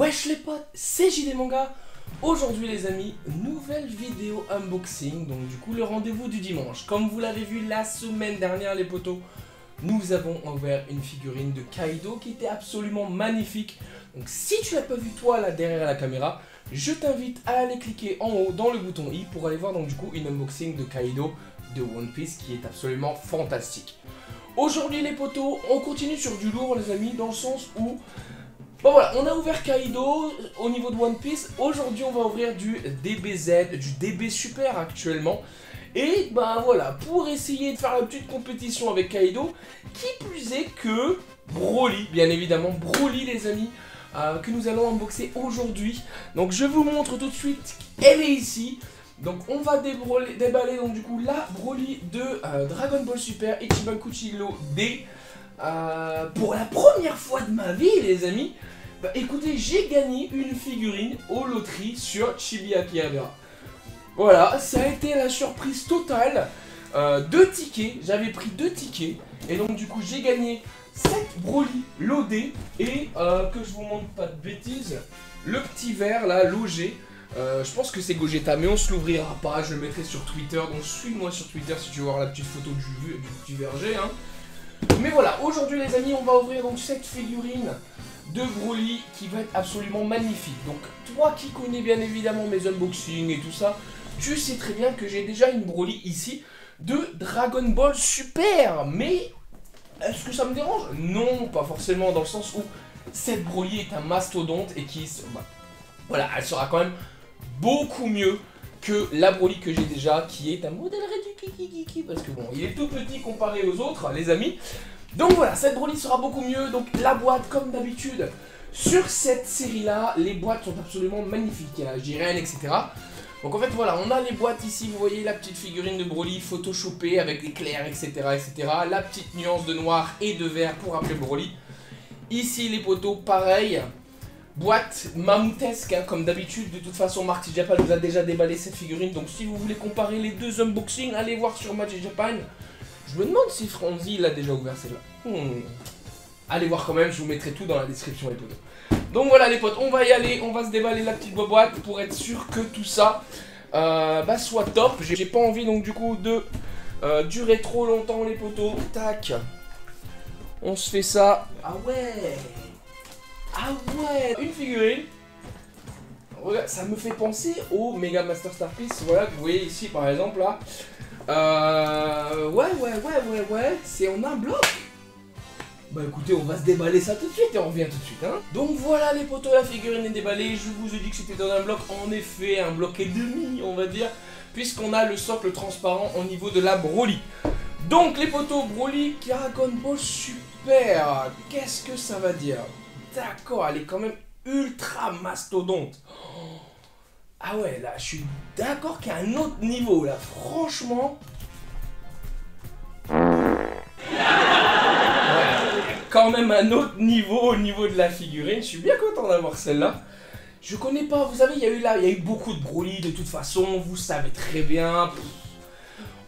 Wesh les potes, c'est JD Manga. Aujourd'hui les amis, nouvelle vidéo unboxing, donc du coup le rendez-vous du dimanche. Comme vous l'avez vu la semaine dernière les potos, nous avons ouvert une figurine de Kaido qui était absolument magnifique. Donc si tu l'as pas vu toi là derrière la caméra, je t'invite à aller cliquer en haut dans le bouton i pour aller voir donc du coup une unboxing de Kaido de One Piece qui est absolument fantastique. Aujourd'hui les potos, on continue sur du lourd les amis, dans le sens où bon voilà, on a ouvert Kaido au niveau de One Piece. Aujourd'hui on va ouvrir du DBZ, du DB Super actuellement. Et ben voilà, pour essayer de faire la petite compétition avec Kaido, qui plus est que Broly, bien évidemment, Broly les amis, que nous allons unboxer aujourd'hui. Donc je vous montre tout de suite, elle est ici. Donc on va déballer donc du coup la Broly de Dragon Ball Super Ichiban Kuchilo D. Pour la première fois de ma vie les amis, bah écoutez, j'ai gagné une figurine aux loteries sur Chibi Akihabara. Voilà, ça a été la surprise totale. 2 tickets, j'avais pris 2 tickets. Et donc du coup j'ai gagné 7 Broly loadés. Et que je vous montre pas de bêtises, le petit verre là, logé. Je pense que c'est Gogeta, mais on se l'ouvrira pas, je le mettrai sur Twitter. Donc suis-moi sur Twitter si tu veux voir la petite photo du petit verger hein. Mais voilà, aujourd'hui les amis, on va ouvrir donc cette figurine de Broly qui va être absolument magnifique. Donc toi qui connais bien évidemment mes unboxings et tout ça, tu sais très bien que j'ai déjà une Broly ici de Dragon Ball Super. Mais est-ce que ça me dérange? Non, pas forcément, dans le sens où cette Broly est un mastodonte et qui... voilà, elle sera quand même beaucoup mieux que la Broly que j'ai déjà, qui est un modèle réduit, parce que bon, il est tout petit comparé aux autres, les amis. Donc voilà, cette Broly sera beaucoup mieux. Donc la boîte, comme d'habitude, sur cette série-là, les boîtes sont absolument magnifiques. Il y a la Jiren, etc. Donc en fait, voilà, on a les boîtes ici. Vous voyez la petite figurine de Broly photoshopée avec des clairs, etc., etc. La petite nuance de noir et de vert pour rappeler Broly. Ici, les poteaux, pareil. Boîte mammouthesque, hein, comme d'habitude. De toute façon, Marty Japan nous a déjà déballé cette figurine. Donc si vous voulez comparer les deux unboxings, allez voir sur Marty Japan. Je me demande si Franzy l'a déjà ouvert celle-là. Allez voir quand même, je vous mettrai tout dans la description les potes. Donc voilà les potes, on va y aller, on va se déballer la petite boîte pour être sûr que tout ça soit top. J'ai pas envie donc du coup de durer trop longtemps les potos. Tac. On se fait ça. Ah ouais. Ah ouais. Une figurine. Regarde, ça me fait penser au Mega Master Star Piece. Voilà, que vous voyez ici par exemple là. Ouais, c'est en un bloc. Bah écoutez, on va se déballer ça tout de suite et on revient tout de suite hein. Donc voilà les potos, la figurine est déballée. Je vous ai dit que c'était dans un bloc, en effet, un bloc et demi on va dire, puisqu'on a le socle transparent au niveau de la Broly. Donc les potos, Broly Dragon Ball Super, qu'est-ce que ça va dire? D'accord, elle est quand même ultra mastodonte. Ah ouais, là, je suis d'accord qu'il y a un autre niveau, là, franchement. Ouais, quand même un autre niveau au niveau de la figurine. Je suis bien content d'avoir celle-là. Je connais pas, vous savez, il y a eu beaucoup de Broly, de toute façon, vous savez très bien.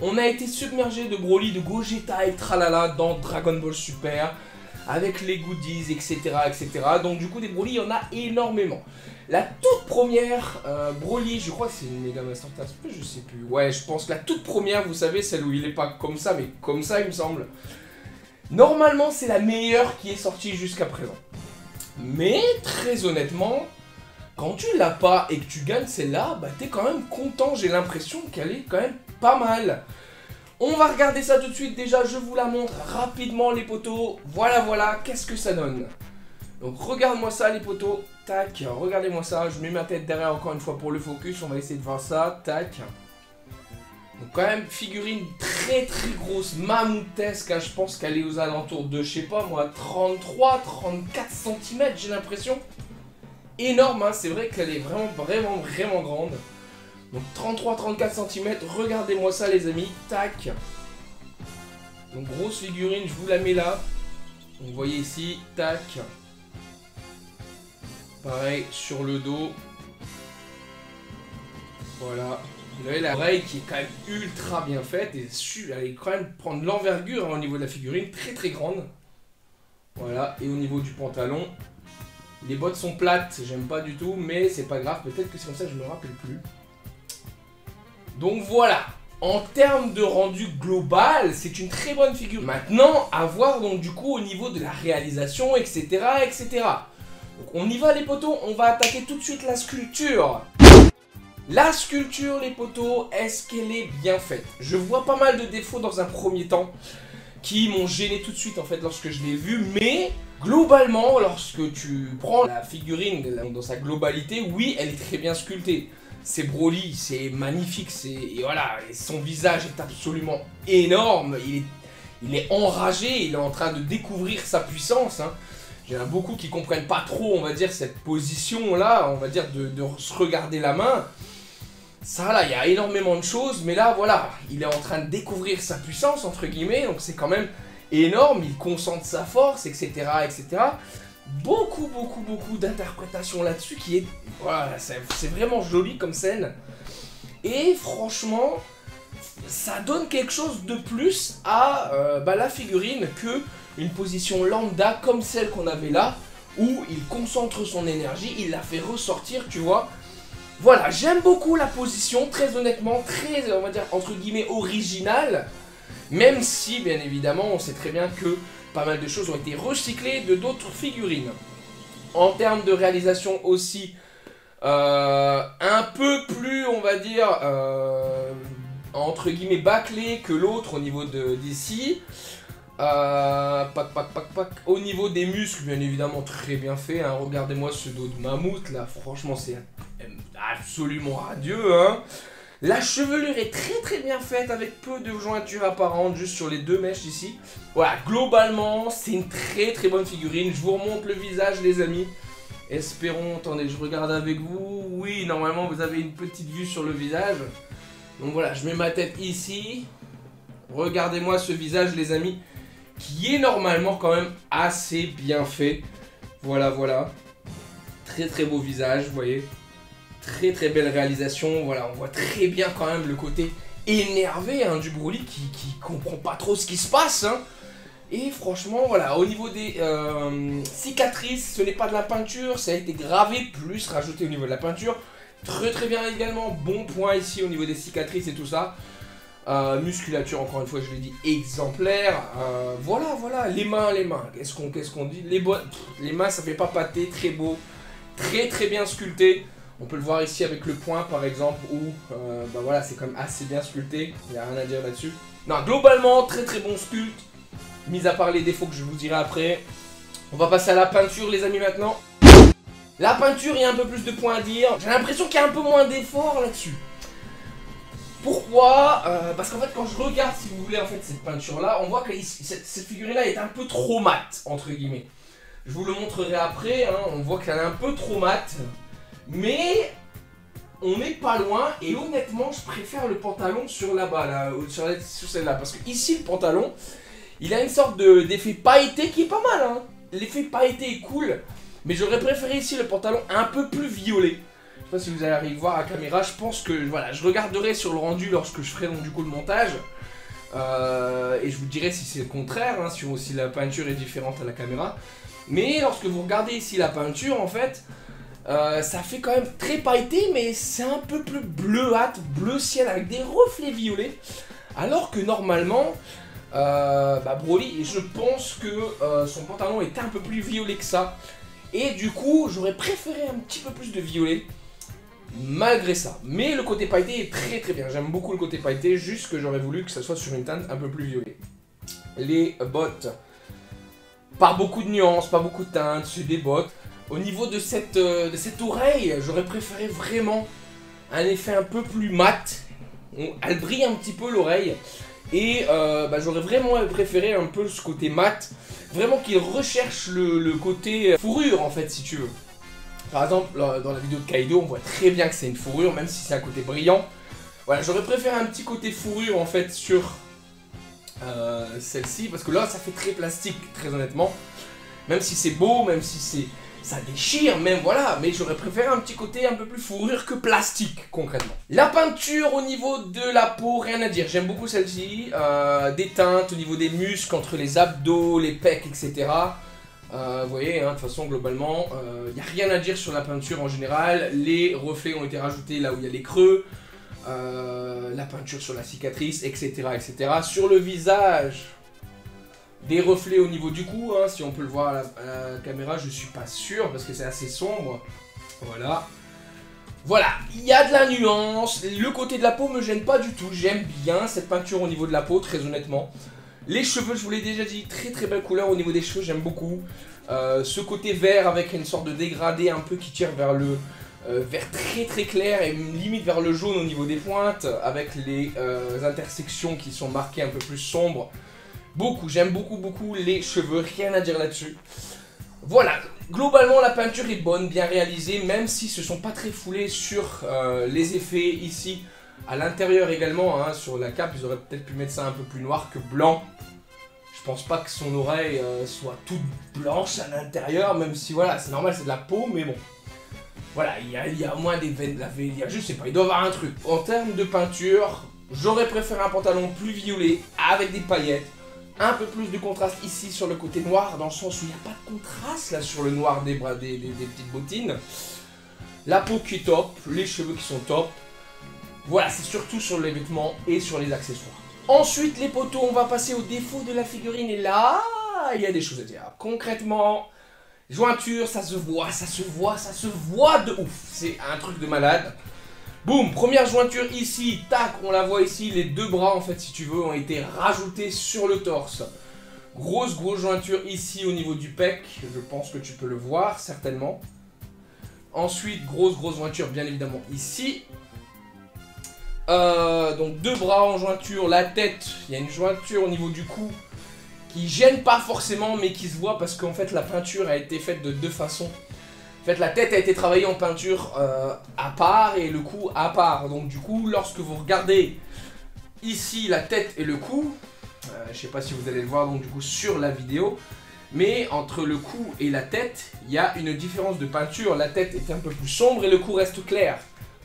On a été submergé de Broly, de Gogeta et tralala dans Dragon Ball Super, avec les goodies, etc., etc. Donc du coup, des Broly, il y en a énormément. La toute première Broly, je crois que c'est une Mega Master Task, je sais plus. Ouais, je pense que la toute première, vous savez, celle où il est pas comme ça, mais comme ça, il me semble. Normalement, c'est la meilleure qui est sortie jusqu'à présent. Mais, très honnêtement, quand tu l'as pas et que tu gagnes celle-là, bah t'es quand même content. J'ai l'impression qu'elle est quand même pas mal. On va regarder ça tout de suite. Déjà, je vous la montre rapidement, les potos. Voilà, voilà, qu'est-ce que ça donne. Donc, regarde-moi ça, les potos. Tac, regardez-moi ça. Je mets ma tête derrière encore une fois pour le focus. On va essayer de voir ça. Tac. Donc, quand même, figurine très très grosse, mammouthesque. Hein. Je pense qu'elle est aux alentours de, je sais pas moi, 33, 34 cm, j'ai l'impression. Énorme, hein. C'est vrai qu'elle est vraiment grande. Donc 33-34 cm, regardez-moi ça les amis, tac. Donc grosse figurine, je vous la mets là. Donc vous voyez ici, tac. Pareil sur le dos. Voilà. Vous avez l'oreille qui est quand même ultra bien faite. Et elle est quand même prendre l'envergure hein, au niveau de la figurine, très grande. Voilà, et au niveau du pantalon, Les bottes sont plates, j'aime pas du tout, mais c'est pas grave, peut-être que c'est comme ça, je me rappelle plus. Donc voilà, en termes de rendu global, c'est une très bonne figure. Maintenant, à voir donc du coup au niveau de la réalisation, etc. etc. Donc on y va les potos, on va attaquer tout de suite la sculpture. La sculpture les potos, est-ce qu'elle est bien faite? Je vois pas mal de défauts dans un premier temps qui m'ont gêné tout de suite en fait lorsque je l'ai vu, mais globalement lorsque tu prends la figurine dans sa globalité, oui elle est très bien sculptée. C'est Broly, c'est magnifique, et voilà, et son visage est absolument énorme, il est enragé, il est en train de découvrir sa puissance. Hein. Il y en a beaucoup qui comprennent pas trop, on va dire, cette position là, on va dire de se regarder la main. Ça là, il y a énormément de choses, mais là voilà, il est en train de découvrir sa puissance entre guillemets, donc c'est quand même énorme, il concentre sa force, etc. etc. Beaucoup d'interprétations là-dessus qui est... Voilà, c'est vraiment joli comme scène. Et franchement, ça donne quelque chose de plus à la figurine que une position lambda comme celle qu'on avait là, où il concentre son énergie, il la fait ressortir, tu vois. Voilà, j'aime beaucoup la position, très honnêtement, très, on va dire, entre guillemets, originale. Même si, bien évidemment, on sait très bien que pas mal de choses ont été recyclées de d'autres figurines. En termes de réalisation aussi, un peu plus, on va dire, entre guillemets, bâclé que l'autre au niveau d'ici. Au niveau des muscles, bien évidemment, très bien fait. Hein. Regardez-moi ce dos de mammouth, là, franchement, c'est absolument radieux. Hein. La chevelure est très bien faite avec peu de jointures apparentes juste sur les deux mèches ici. Voilà, globalement, c'est une très bonne figurine. Je vous remonte le visage, les amis. Espérons, attendez, je regarde avec vous. Oui, normalement, vous avez une petite vue sur le visage. Donc voilà, je mets ma tête ici. Regardez-moi ce visage, les amis, qui est normalement quand même assez bien fait. Voilà. Très beau visage, vous voyez. Très belle réalisation, voilà, on voit très bien quand même le côté énervé hein, du Broly qui comprend pas trop ce qui se passe. Hein. Et franchement, voilà, au niveau des cicatrices, ce n'est pas de la peinture, ça a été gravé plus rajouté au niveau de la peinture. Très bien également, bon point ici au niveau des cicatrices et tout ça. Musculature, encore une fois, je l'ai dit, exemplaire. Voilà, les mains, qu'est-ce qu'on dit, les mains, ça fait pas pâter, très beau, très bien sculpté. On peut le voir ici avec le point par exemple où voilà, c'est quand même assez bien sculpté, il n'y a rien à dire là-dessus. Non, globalement, très bon sculpte, mis à part les défauts que je vous dirai après. On va passer à la peinture les amis maintenant. La peinture, il y a un peu plus de points à dire. J'ai l'impression qu'il y a un peu moins d'efforts là-dessus. Pourquoi parce qu'en fait quand je regarde, si vous voulez, en fait cette peinture-là, on voit que cette figurine-là est un peu trop mate, entre guillemets. Je vous le montrerai après, hein, on voit qu'elle est un peu trop mate. Mais on n'est pas loin et honnêtement je préfère le pantalon sur là-bas, là, sur celle-là. Parce que ici le pantalon, il a une sorte d'effet pailleté qui est pas mal. Hein. L'effet pailleté est cool, mais j'aurais préféré ici le pantalon un peu plus violet. Je sais pas si vous allez arriver à voir à la caméra, je pense que voilà, je regarderai sur le rendu lorsque je ferai donc du coup le montage. Et je vous dirai si c'est le contraire, hein, si la peinture est différente à la caméra. Mais lorsque vous regardez ici la peinture en fait... ça fait quand même très pailleté, mais c'est un peu plus bleuâtre, bleu ciel avec des reflets violets. Alors que normalement, Broly, je pense que son pantalon était un peu plus violet que ça. Et du coup, j'aurais préféré un petit peu plus de violet, malgré ça. Mais le côté pailleté est très bien. J'aime beaucoup le côté pailleté, juste que j'aurais voulu que ça soit sur une teinte un peu plus violet. Les bottes, pas beaucoup de nuances, pas beaucoup de teintes, c'est des bottes. Au niveau de cette oreille, j'aurais préféré vraiment un effet un peu plus mat. Elle brille un petit peu l'oreille. Et j'aurais vraiment préféré un peu ce côté mat. Vraiment qu'il recherche le côté fourrure en fait si tu veux. Par exemple dans la vidéo de Kaido on voit très bien que c'est une fourrure même si c'est un côté brillant. Voilà, j'aurais préféré un petit côté fourrure en fait sur celle-ci. Parce que là ça fait très plastique très honnêtement. Même si c'est beau, même si ça déchire même, voilà, mais j'aurais préféré un petit côté un peu plus fourrure que plastique, concrètement. La peinture au niveau de la peau, rien à dire, j'aime beaucoup celle-ci, des teintes au niveau des muscles, entre les abdos, les pecs, etc. Vous voyez, hein, de toute façon, globalement, il n'y a rien à dire sur la peinture en général. Les reflets ont été rajoutés là où il y a les creux. La peinture sur la cicatrice, etc., etc. Sur le visage, des reflets au niveau du cou, hein, si on peut le voir à la caméra, je suis pas sûr parce que c'est assez sombre. Voilà. Voilà, il y a de la nuance. Le côté de la peau me gêne pas du tout. J'aime bien cette peinture au niveau de la peau, très honnêtement. Les cheveux, je vous l'ai déjà dit, très très belle couleur au niveau des cheveux, j'aime beaucoup. Ce côté vert avec une sorte de dégradé un peu qui tire vers le vert très très clair et limite vers le jaune au niveau des pointes, avec les intersections qui sont marquées un peu plus sombres. J'aime beaucoup les cheveux, rien à dire là-dessus. Voilà, globalement la peinture est bonne, bien réalisée, même si ce ne sont pas très foulés sur les effets ici. À l'intérieur également, hein, sur la cape, ils auraient peut-être pu mettre ça un peu plus noir que blanc. Je pense pas que son oreille soit toute blanche à l'intérieur, même si voilà, c'est normal, c'est de la peau, mais bon. Voilà, il y a au moins des veines, je sais pas, il doit y avoir un truc. En termes de peinture, j'aurais préféré un pantalon plus violet, avec des paillettes. Un peu plus de contraste ici sur le côté noir, dans le sens où il n'y a pas de contraste là sur le noir des bras, des petites bottines. La peau qui est top, les cheveux qui sont top. Voilà, c'est surtout sur les vêtements et sur les accessoires. Ensuite, les poteaux, on va passer au défaut de la figurine. Et là, il y a des choses à dire. Concrètement, jointure, ça se voit de ouf. C'est un truc de malade. Boum, première jointure ici, tac, on la voit ici. Les deux bras, en fait, si tu veux, ont été rajoutés sur le torse. Grosse jointure ici au niveau du pec. Je pense que tu peux le voir, certainement. Ensuite, grosse jointure, bien évidemment, ici. Donc deux bras en jointure, la tête, il y a une jointure au niveau du cou qui gêne pas forcément mais qui se voit parce qu'en fait la peinture a été faite de deux façons. En fait la tête a été travaillée en peinture à part et le cou à part. Donc du coup lorsque vous regardez ici la tête et le cou, je sais pas si vous allez le voir donc du coup sur la vidéo, mais entre le cou et la tête il y a une différence de peinture. La tête est un peu plus sombre et le cou reste clair.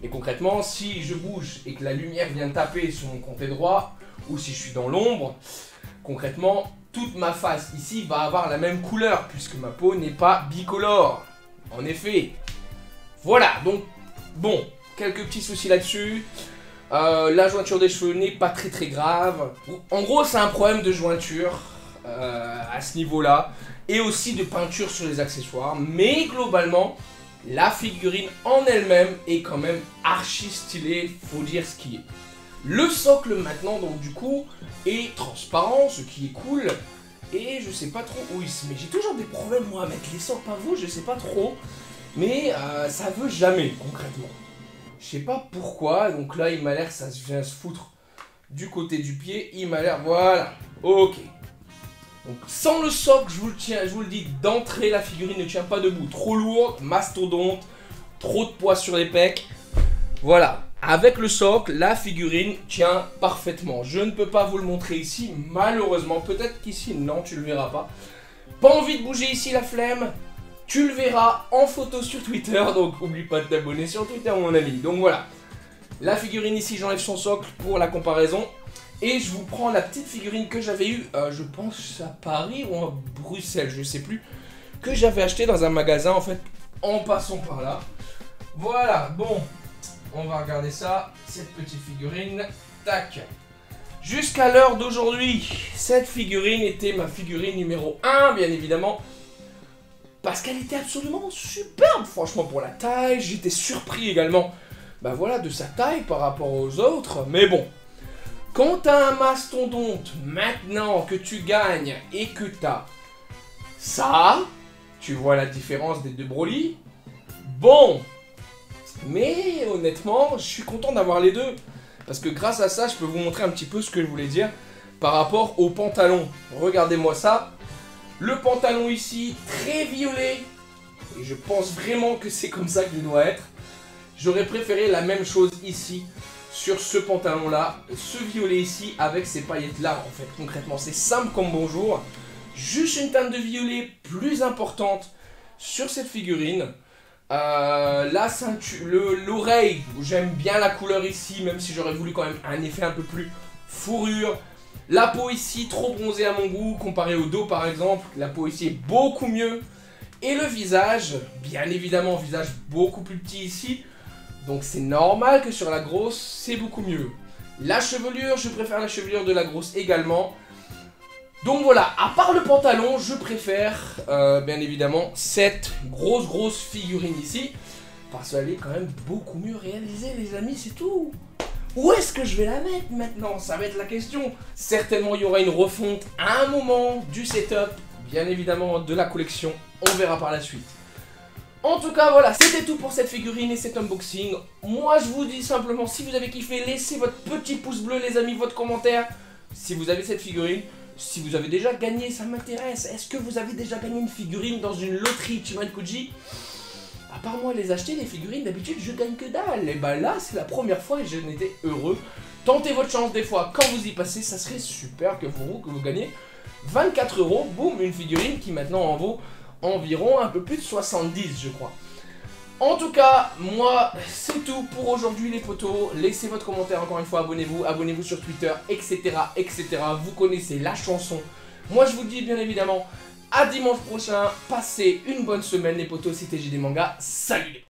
Et concrètement, si je bouge et que la lumière vient taper sur mon côté droit, ou si je suis dans l'ombre, concrètement, toute ma face ici va avoir la même couleur, puisque ma peau n'est pas bicolore. En effet. Voilà, donc, bon, quelques petits soucis là-dessus. La jointure des cheveux n'est pas très grave. En gros, c'est un problème de jointure à ce niveau-là, et aussi de peinture sur les accessoires, mais globalement... La figurine en elle-même est quand même archi stylée, faut dire ce qui est. Le socle maintenant, donc du coup, est transparent, ce qui est cool. Et je sais pas trop où il se met. J'ai toujours des problèmes moi à mettre les socles, pas vous, je sais pas trop. Mais ça veut jamais, concrètement. Je sais pas pourquoi, donc là il m'a l'air, ça vient se foutre du côté du pied. Il m'a l'air, voilà, ok. Donc sans le socle, je vous le dis d'entrée, la figurine ne tient pas debout. Trop lourde, mastodonte, trop de poids sur les pecs. Voilà, avec le socle, la figurine tient parfaitement. Je ne peux pas vous le montrer ici, malheureusement. Peut-être qu'ici, non, tu le verras pas. Pas envie de bouger ici, la flemme. Tu le verras en photo sur Twitter, donc oublie pas de t'abonner sur Twitter, mon ami. Donc voilà, la figurine ici, j'enlève son socle pour la comparaison. Et je vous prends la petite figurine que j'avais eue, je pense à Paris ou à Bruxelles, je sais plus, que j'avais acheté dans un magasin en fait, en passant par là. Voilà, bon, on va regarder ça, cette petite figurine, tac. Jusqu'à l'heure d'aujourd'hui, cette figurine était ma figurine numéro 1, bien évidemment, parce qu'elle était absolument superbe, franchement, pour la taille. J'étais surpris également, bah voilà, de sa taille par rapport aux autres, mais bon. Quand t'as un mastodonte, maintenant que tu gagnes et que t'as ça, tu vois la différence des deux Broly. Bon, mais honnêtement, je suis content d'avoir les deux. Parce que grâce à ça, je peux vous montrer un petit peu ce que je voulais dire par rapport au pantalon. Regardez-moi ça. Le pantalon ici, très violet. Et je pense vraiment que c'est comme ça qu'il doit être. J'aurais préféré la même chose ici. Sur ce pantalon là, ce violet ici avec ces paillettes là en fait concrètement c'est simple comme bonjour. Juste une teinte de violet plus importante sur cette figurine. La ceinture, l'oreille, j'aime bien la couleur ici même si j'aurais voulu quand même un effet un peu plus fourrure. La peau ici, trop bronzée à mon goût, comparé au dos par exemple. La peau ici est beaucoup mieux. Et le visage, bien évidemment, visage beaucoup plus petit ici. Donc c'est normal que sur la grosse, c'est beaucoup mieux. La chevelure, je préfère la chevelure de la grosse également. Donc voilà, à part le pantalon, je préfère bien évidemment cette grosse figurine ici. Parce qu'elle est quand même beaucoup mieux réalisée les amis, c'est tout. Où est-ce que je vais la mettre maintenant? Ça va être la question. Certainement il y aura une refonte à un moment du setup, bien évidemment de la collection. On verra par la suite. En tout cas voilà, c'était tout pour cette figurine et cet unboxing. Moi je vous dis simplement, si vous avez kiffé, laissez votre petit pouce bleu les amis, votre commentaire. Si vous avez cette figurine, si vous avez déjà gagné, ça m'intéresse. Est-ce que vous avez déjà gagné une figurine dans une loterie Chimankuji? À part moi les acheter, les figurines, d'habitude je gagne que dalle. Et bah là c'est la première fois et je n'étais heureux. Tentez votre chance des fois, quand vous y passez, ça serait super que vous gagnez 24 €, boum, une figurine qui maintenant en vaut environ un peu plus de 70 je crois. En tout cas, moi c'est tout pour aujourd'hui les potos. Laissez votre commentaire encore une fois, abonnez-vous sur Twitter, etc. Vous connaissez la chanson. Moi je vous dis bien évidemment à dimanche prochain, passez une bonne semaine les potos, c'était JD Manga, salut.